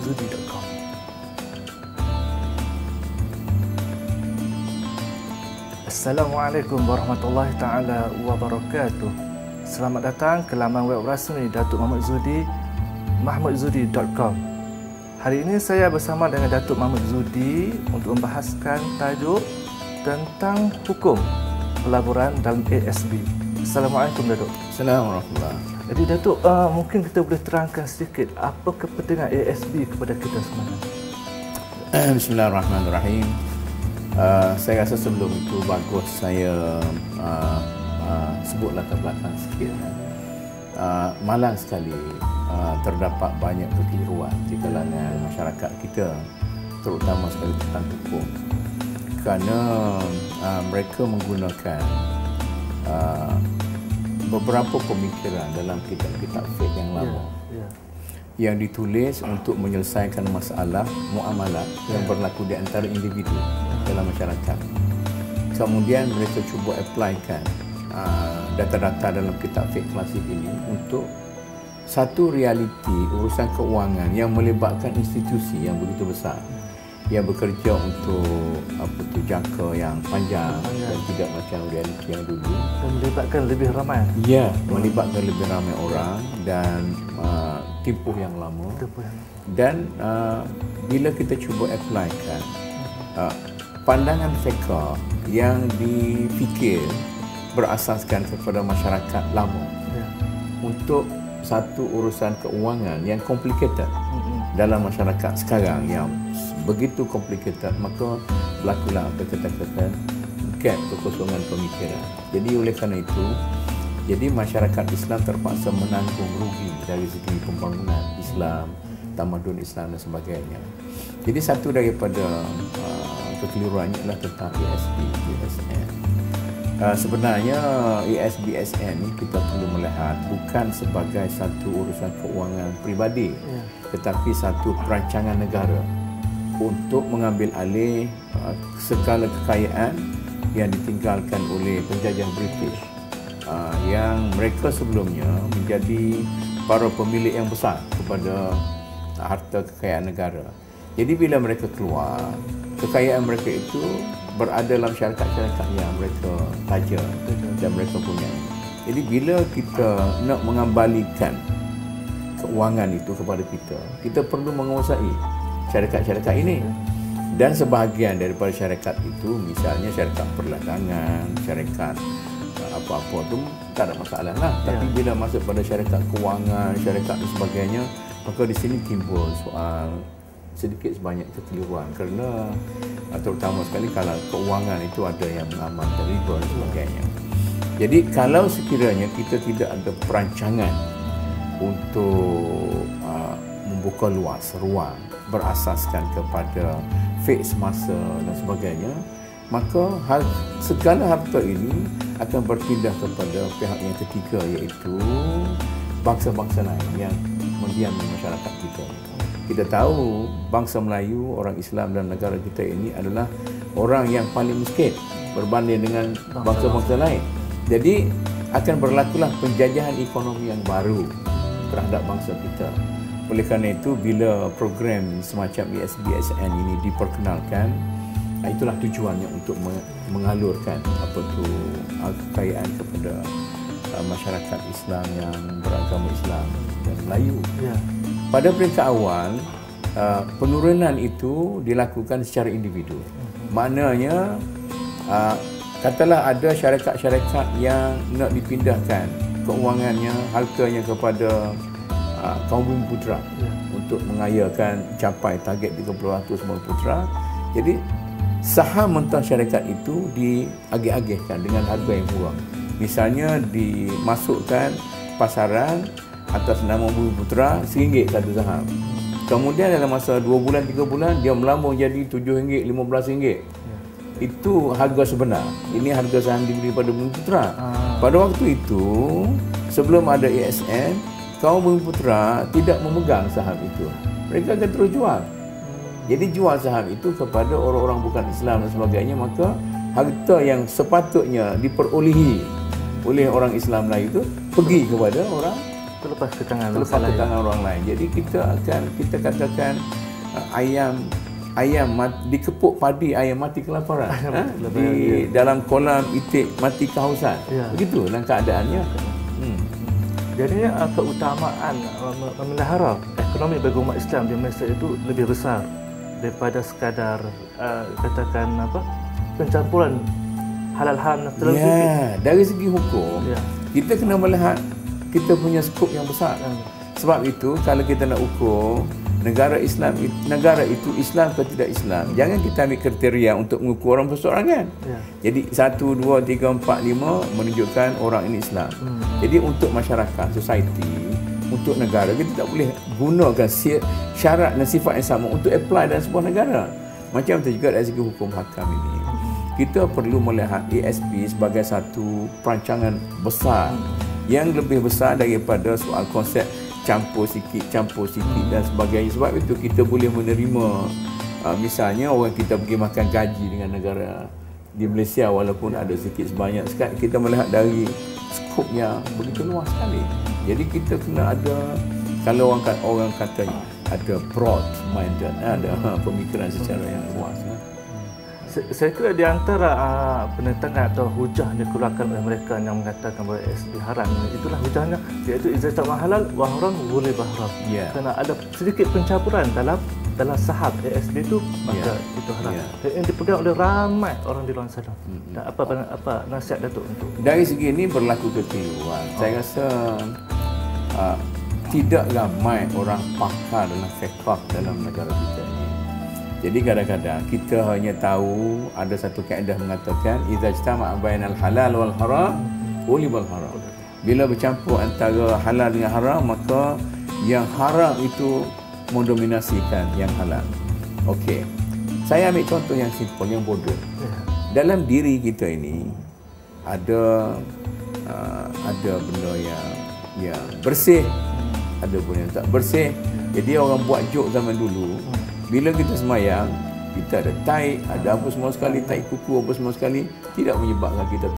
muhamadzudi.com. Assalamualaikum warahmatullahi taala wabarakatuh. Selamat datang ke laman web rasmi Datuk Muhammad Zudi, muhamadzudi.com. Hari ini saya bersama dengan Datuk Muhammad Zudi untuk membahaskan tajuk tentang hukum pelaburan dalam ASB. Assalamualaikum Datuk. Assalamualaikum. Jadi Datuk, mungkin kita boleh terangkan sedikit apa kepentingan ASB kepada kita sebenarnya? Bismillahirrahmanirrahim. Saya rasa sebelum itu bagus saya sebut latar belakang sikit. Malang sekali terdapat banyak kekeliruan di kalangan masyarakat kita, terutama sekali tentang hukum, kerana mereka menggunakan beberapa pemikiran dalam kitab-kitab fiqh yang lama yang ditulis untuk menyelesaikan masalah muamalah yang berlaku di antara individu dalam masyarakat. Kemudian mereka cuba applykan data-data dalam kitab fiqh klasik ini untuk satu realiti urusan keuangan yang melibatkan institusi yang begitu besar, yang bekerja untuk jangka yang panjang dan tidak macam realiti yang dulu, dan melibatkan lebih ramai. Ya, melibatkan lebih ramai orang dan tempoh yang lama. Dan bila kita cuba applykan pandangan fiqh yang dipikir berasaskan kepada masyarakat lama untuk satu urusan keuangan yang complicated dalam masyarakat sekarang yang begitu complicated, maka berlakulah apa kita katakan gap, kekosongan pemikiran. Jadi oleh kerana itu, jadi masyarakat Islam terpaksa menanggung rugi dari segi pembangunan Islam, tamadun Islam dan sebagainya. Jadi satu daripada kekeliruannya adalah tentang ASB, ASN. Sebenarnya ASB-ASN ini kita perlu melihat bukan sebagai satu urusan keuangan peribadi, tetapi satu perancangan negara untuk mengambil alih segala kekayaan yang ditinggalkan oleh penjajah British, yang mereka sebelumnya menjadi para pemilik yang besar kepada harta kekayaan negara. Jadi bila mereka keluar, kekayaan mereka itu berada dalam syarikat-syarikat yang mereka taja dan mereka punya. Jadi bila kita nak mengembalikan keuangan itu kepada kita, kita perlu menguasai syarikat-syarikat ini. Dan sebahagian daripada syarikat itu, misalnya syarikat perdagangan, syarikat apa-apa tu tak ada masalah lah. Tapi bila masuk pada syarikat kewangan, syarikat dan sebagainya, maka di sini timbul soal sedikit sebanyak kekeliruan, kerana terutama sekali kalau keuangan itu ada yang mengamalkan riba dan sebagainya. Jadi kalau sekiranya kita tidak ada perancangan untuk membuka luas ruang berasaskan kepada fiqh semasa dan sebagainya, maka segala harta ini akan berpindah kepada pihak yang ketiga, iaitu bangsa-bangsa lain yang mendiami masyarakat kita. Kita tahu bangsa Melayu, orang Islam dan negara kita ini adalah orang yang paling miskin berbanding dengan bangsa-bangsa lain. Jadi akan berlakulah penjajahan ekonomi yang baru terhadap bangsa kita. Oleh kerana itu, bila program semacam ASB-ASN ini diperkenalkan, itulah tujuannya untuk mengalurkan kekayaan kepada masyarakat Islam yang beragama Islam dan Melayu. Pada peringkat awal, penurunan itu dilakukan secara individu. Maknanya, katalah ada syarikat-syarikat yang nak dipindahkan keuangannya, hartanya kepada kaum bumi putera untuk mengayakan capai target 30% bumi putera. Jadi saham mentah syarikat itu diagih-agihkan dengan harga yang murah. Misalnya dimasukkan pasaran atas nama bumi putera RM1 satu saham. Kemudian dalam masa 2 bulan 3 bulan dia melambung jadi RM7, RM15. Itu harga sebenar. Ini harga saham dibeli pada bumi putera. Pada waktu itu, sebelum ada ASN, kaum bumi putera tidak memegang saham itu. Mereka akan terus jual. Jadi jual saham itu kepada orang-orang bukan Islam dan sebagainya, maka harta yang sepatutnya diperolehi oleh orang Islam lain itu pergi kepada orang terlepas ke tangan orang lain. Jadi kita katakan ayam dikepuk padi, ayam mati kelaparan. Dalam kolam itik mati kehausan. Begitu dalam keadaannya. Jadi keutamaan memelihara ekonomi bagi umat Islam di Malaysia itu lebih besar daripada sekadar katakan pencampuran halal haram terlalu sedikit. Dari segi hukum, kita kena melihat kita punya skop yang besar. Sebab itu kalau kita nak ukur negara itu Islam atau tidak Islam, jangan kita ambil kriteria untuk mengukur orang perseorangan. Jadi 1, 2, 3, 4, 5 menunjukkan orang ini Islam. Jadi untuk masyarakat, society, untuk negara, kita tak boleh gunakan syarat dan sifat yang sama untuk apply dalam sebuah negara. Macam itu juga dari segi hukum hakam ini. Kita perlu melihat ASP sebagai satu perancangan besar yang lebih besar daripada soal konsep campur sikit dan sebagainya. Sebab itu kita boleh menerima misalnya orang kita pergi makan gaji dengan negara di Malaysia walaupun ada sikit sebanyak. Sekarang kita melihat dari skop yang begitu luas sekali. Jadi kita kena ada, kalau orang katanya ada broad minded, ada pemikiran secara yang luas. Saya kira di antara penentangan atau hujah yang dikeluarkan oleh mereka yang mengatakan bahawa ASB haram, itulah hujahnya, iaitu izah tak halal wa haram boleh bahram. Kerana ada sedikit pencampuran dalam sahab ASB itu, maka itu haram. Yang dipegang oleh ramai orang di luar sana. Dan apa nasihat Datuk untuk? Dari segi ini berlaku kekeliruan. Saya rasa tidak ramai orang pakar dalam fiqh dalam negara kita ini. Jadi kadang-kadang kita hanya tahu ada satu kaedah mengatakan idza ijtama'a bainal halal wal haram ulibal haram. Bila bercampur antara halal dengan haram, maka yang haram itu mendominasikan yang halal. Okey. Saya ambil contoh yang simple, yang bodoh. Dalam diri kita ini ada benda yang bersih, ada benda yang tak bersih. Jadi orang buat joke zaman dulu, bila kita semayang, kita ada taik, ada apa semua sekali, taik kuku apa semua sekali, tidak menyebabkan kita